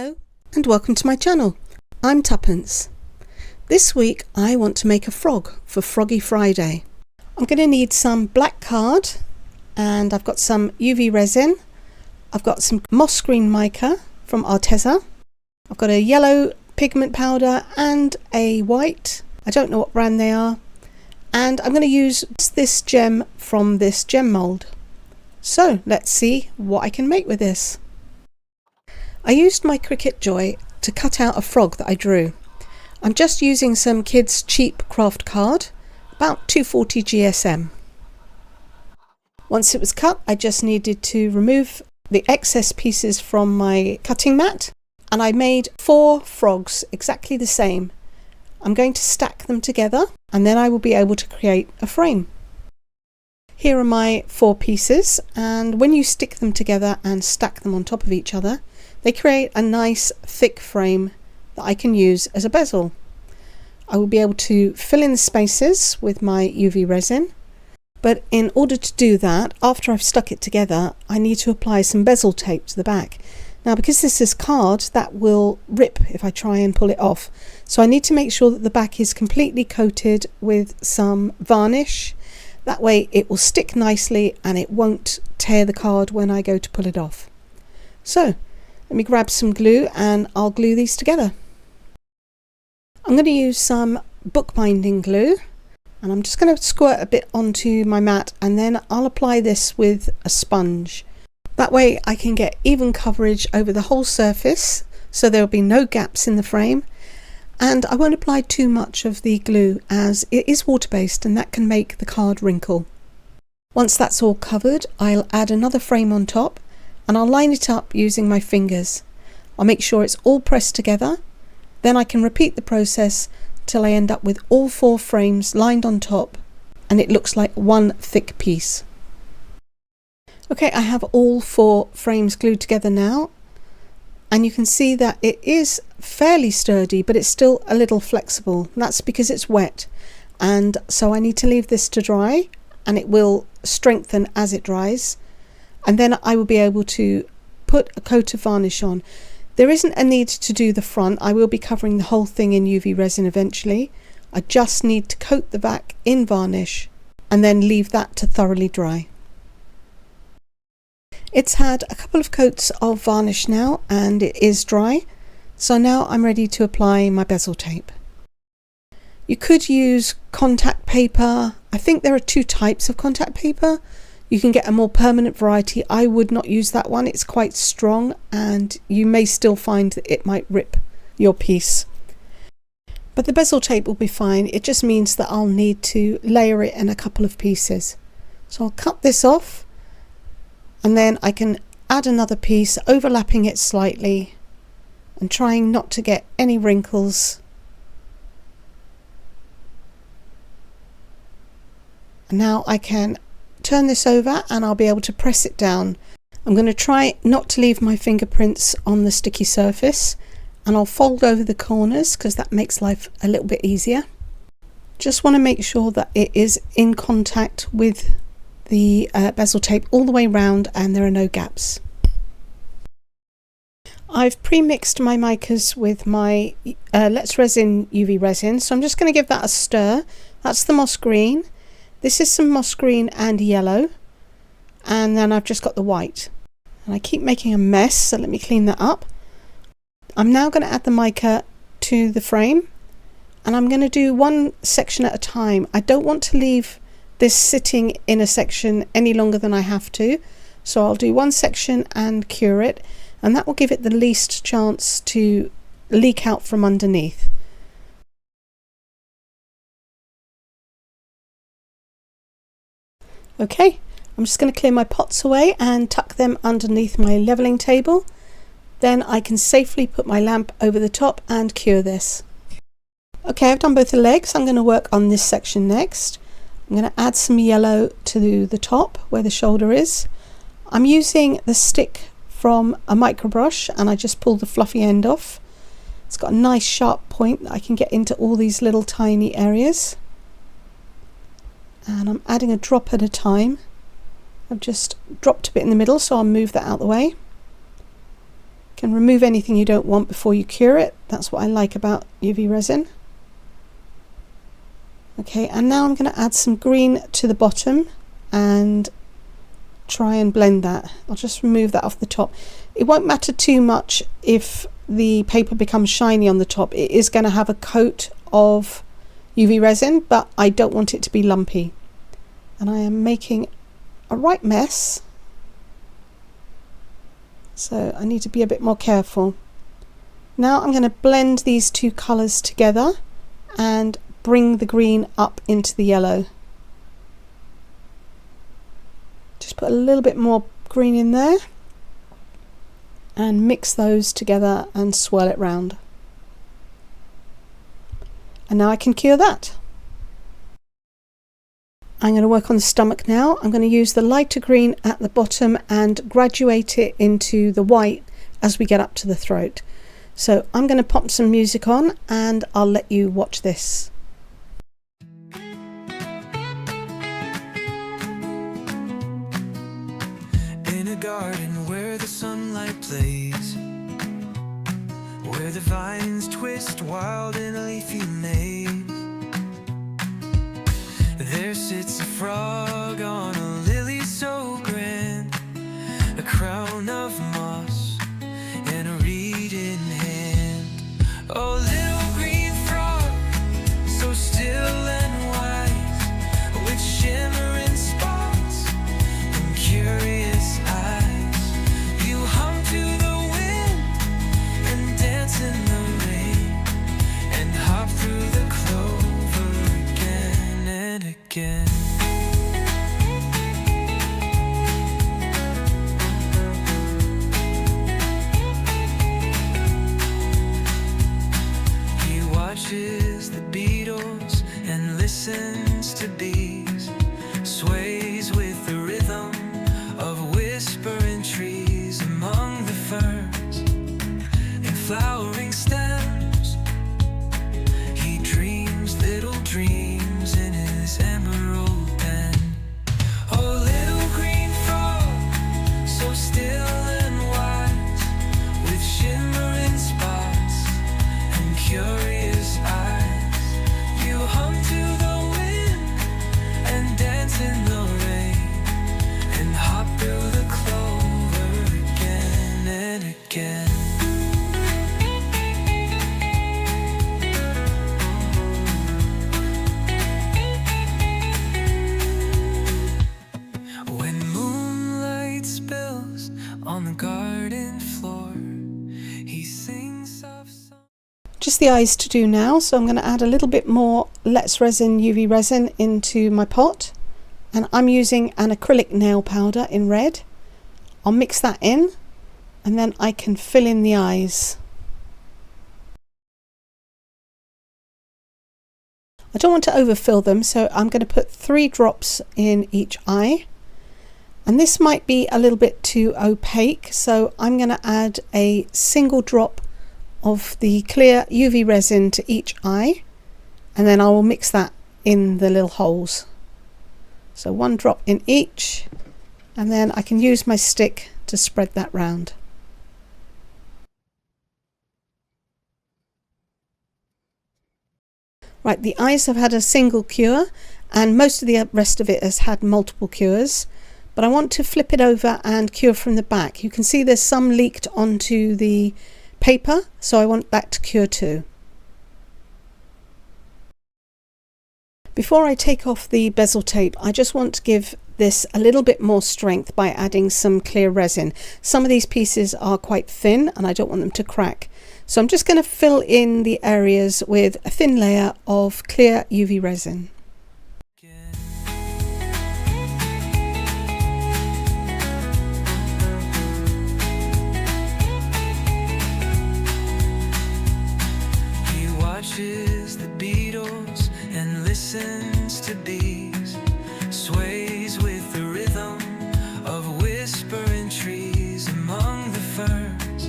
Hello and welcome to my channel. I'm Tuppence. This week I want to make a frog for Froggy Friday. I'm going to need some black card and I've got some UV resin. I've got some moss green mica from Arteza. I've got a yellow pigment powder and a white. I don't know what brand they are. And I'm going to use this gem from this gem mould. So let's see what I can make with this. I used my Cricut Joy to cut out a frog that I drew. I'm just using some kids' cheap craft card, about 240 GSM. Once it was cut, I just needed to remove the excess pieces from my cutting mat, and I made 4 frogs exactly the same. I'm going to stack them together and then I will be able to create a frame. Here are my 4 pieces, and when you stick them together and stack them on top of each other, they create a nice thick frame that I can use as a bezel. I will be able to fill in the spaces with my UV resin, but in order to do that, after I've stuck it together, I need to apply some bezel tape to the back. Now, because this is card, that will rip if I try and pull it off. So I need to make sure that the back is completely coated with some varnish. That way it will stick nicely and it won't tear the card when I go to pull it off. So let me grab some glue and I'll glue these together. I'm going to use some bookbinding glue and I'm just going to squirt a bit onto my mat, and then I'll apply this with a sponge. That way I can get even coverage over the whole surface, so there will be no gaps in the frame, and I won't apply too much of the glue as it is water-based and that can make the card wrinkle. Once that's all covered, I'll add another frame on top and I'll line it up using my fingers. I'll make sure it's all pressed together, then I can repeat the process till I end up with all 4 frames lined on top and it looks like one thick piece. Okay, I have all 4 frames glued together now, and you can see that it is fairly sturdy, but it's still a little flexible. That's because it's wet, and so I need to leave this to dry, and it will strengthen as it dries, and then I will be able to put a coat of varnish on. There isn't a need to do the front. I will be covering the whole thing in UV resin eventually. I just need to coat the back in varnish and then leave that to thoroughly dry. It's had a couple of coats of varnish now and it is dry, so now I'm ready to apply my bezel tape. You could use contact paper. I think there are 2 types of contact paper. You can get a more permanent variety. I would not use that one, it's quite strong and you may still find that it might rip your piece. But the bezel tape will be fine, it just means that I'll need to layer it in a couple of pieces. So I'll cut this off, and then I can add another piece, overlapping it slightly and trying not to get any wrinkles. And now I can turn this over and I'll be able to press it down. I'm going to try not to leave my fingerprints on the sticky surface, and I'll fold over the corners because that makes life a little bit easier. Just want to make sure that it is in contact with the bezel tape all the way round and there are no gaps. I've pre-mixed my micas with my Let's Resin UV resin, so I'm just going to give that a stir. That's the moss green. This is some moss green and yellow, and then I've just got the white. And I keep making a mess, so let me clean that up. I'm now going to add the mica to the frame, and I'm going to do one section at a time. I don't want to leave this sitting in a section any longer than I have to, so I'll do one section and cure it, and that will give it the least chance to leak out from underneath. Okay, I'm just going to clear my pots away and tuck them underneath my levelling table. Then I can safely put my lamp over the top and cure this. Okay, I've done both the legs. I'm going to work on this section next. I'm going to add some yellow to the top where the shoulder is. I'm using the stick from a micro brush and I just pulled the fluffy end off. It's got a nice sharp point that I can get into all these little tiny areas. And I'm adding a drop at a time. I've just dropped a bit in the middle, so I'll move that out the way. can remove anything you don't want before you cure it. That's what I like about UV resin. Okay, and now I'm going to add some green to the bottom and try and blend that. I'll just remove that off the top. It won't matter too much if the paper becomes shiny on the top. It is going to have a coat of UV resin, but I don't want it to be lumpy. And I am making a right mess, so I need to be a bit more careful. Now I'm going to blend these two colours together and bring the green up into the yellow. Just put a little bit more green in there and mix those together and swirl it round. And now I can cure that. I'm going to work on the stomach now. I'm going to use the lighter green at the bottom and graduate it into the white as we get up to the throat. So I'm going to pop some music on and I'll let you watch this. In a garden where the sunlight plays, where the vines twist wild in a leafy maze, there sits a frog on a lily so grand, a crown of moss and a reed in hand. Oh, little green frog, so still and wise, with shimmering spots and curious eyes, you hum to the wind and dance in the rain and hop through the clover again and again. He watches the beetles and listens to bees, sways with the rhythm of whispering trees among the ferns and flowering stems. He dreams little dreams in his emerald pen. Oh, little green frog, so still and wise, with shimmering spots and curious eyes, you hum to the wind and dance in the rain and hop through the clover again and again. When moonlight spills on the garden floor, he sings soft songs. Just the eyes to do now, so I'm going to add a little bit more Let's Resin UV resin into my pot, and I'm using an acrylic nail powder in red. I'll mix that in and then I can fill in the eyes. I don't want to overfill them, so I'm going to put 3 drops in each eye, and this might be a little bit too opaque, so I'm going to add a single drop of the clear UV resin to each eye, and then I will mix that in the little holes. So 1 drop in each, and then I can use my stick to spread that round. Right, the eyes have had a single cure and most of the rest of it has had multiple cures, but I want to flip it over and cure from the back. You can see there's some leaked onto the paper, so I want that to cure too. Before I take off the bezel tape, I just want to give this a little bit more strength by adding some clear resin. Some of these pieces are quite thin and I don't want them to crack. So I'm just going to fill in the areas with a thin layer of clear UV resin. He watches the beetles and listens to bees, sways with the rhythm of whispering trees among the ferns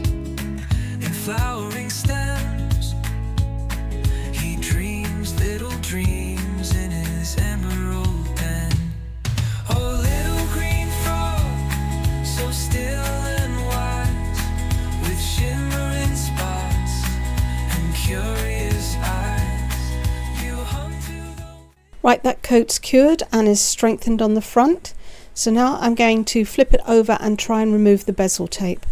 and flowering stems. He dreams little dreams in his emerald pen. Oh, little green frog, so still and wise, with Right, that coat's cured and is strengthened on the front. So now I'm going to flip it over and try and remove the bezel tape.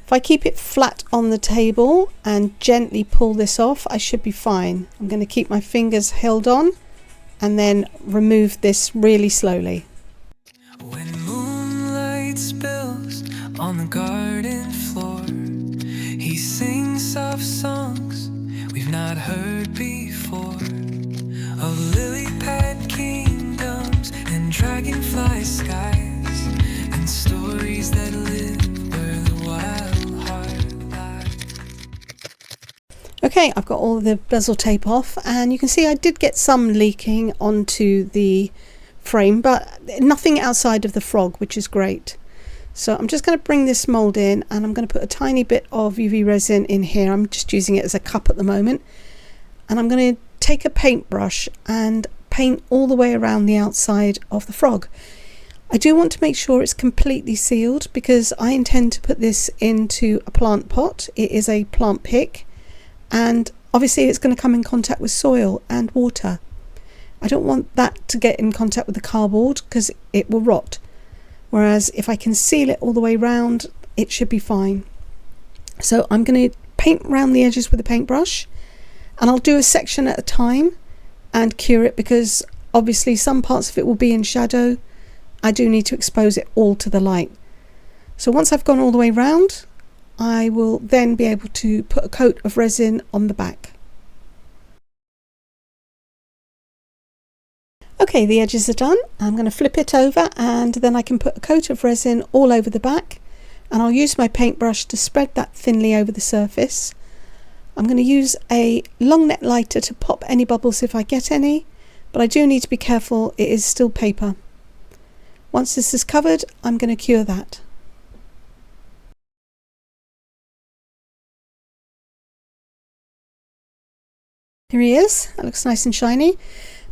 If I keep it flat on the table and gently pull this off, I should be fine. I'm going to keep my fingers held on and then remove this really slowly. When moonlight spills on the garden floor, he sings soft songs we've not heard before, of lily pad kingdoms and dragonfly skies, and stories that live where the wild heart lies. Okay, I've got all the bezel tape off, and you can see I did get some leaking onto the frame, but nothing outside of the frog, which is great. So I'm just going to bring this mold in, and I'm going to put a tiny bit of UV resin in here. I'm just using it as a cup at the moment, and I'm going to take a paintbrush and paint all the way around the outside of the frog. I do want to make sure it's completely sealed because I intend to put this into a plant pot. It is a plant pick, and obviously it's going to come in contact with soil and water. I don't want that to get in contact with the cardboard because it will rot. Whereas if I can seal it all the way round, it should be fine. So I'm going to paint around the edges with a paintbrush, and I'll do a section at a time and cure it because obviously some parts of it will be in shadow. I do need to expose it all to the light. So once I've gone all the way round, I will then be able to put a coat of resin on the back. Okay, the edges are done. I'm going to flip it over, and then I can put a coat of resin all over the back, and I'll use my paintbrush to spread that thinly over the surface. I'm going to use a long neck lighter to pop any bubbles if I get any, but I do need to be careful, it is still paper. Once this is covered, I'm going to cure that. Here he is, that looks nice and shiny.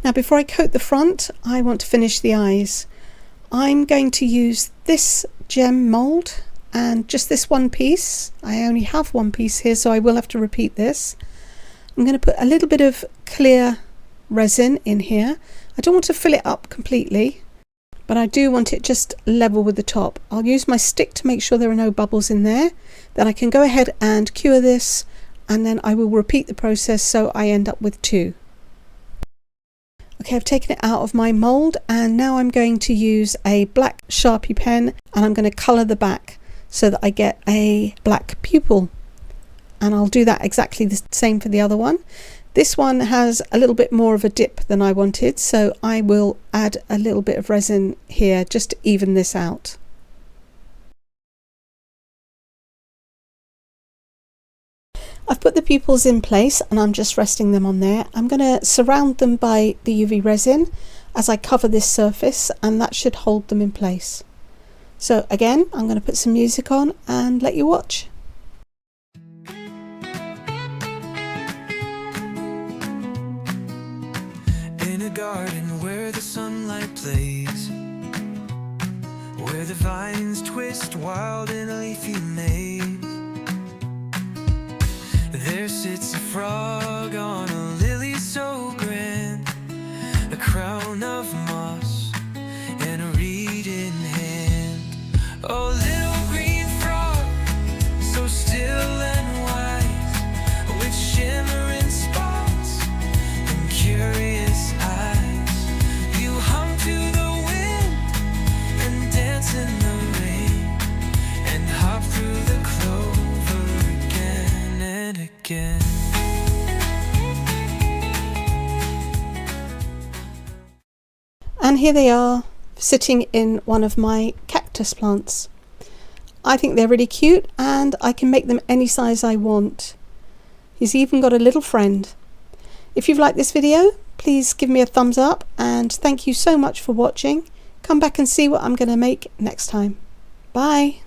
Now before I coat the front, I want to finish the eyes. I'm going to use this gem mould and just this one piece. I only have one piece here, so I will have to repeat this. I'm going to put a little bit of clear resin in here. I don't want to fill it up completely, but I do want it just level with the top. I'll use my stick to make sure there are no bubbles in there. Then I can go ahead and cure this, and then I will repeat the process so I end up with two. Okay, I've taken it out of my mould, and now I'm going to use a black Sharpie pen, and I'm going to colour the back so that I get a black pupil. And I'll do that exactly the same for the other one. This one has a little bit more of a dip than I wanted, so I will add a little bit of resin here just to even this out. I've put the pupils in place and I'm just resting them on there. I'm going to surround them by the UV resin as I cover this surface, and that should hold them in place. So again, I'm going to put some music on and let you watch. In a garden where the sunlight plays, where the vines twist wild in a leafy maze, there sits a frog on a lily so grand, a crown of moss and a reed in hand. Oh, little green frog, so still and wise, with shimmering spots and curious eyes. You hum to the wind and dance in the rain and hop through the clover again and again. And here they are, sitting in one of my cactus plants. I think they're really cute, and I can make them any size I want. He's even got a little friend. If you've liked this video, please give me a thumbs up, and thank you so much for watching. Come back and see what I'm going to make next time. Bye!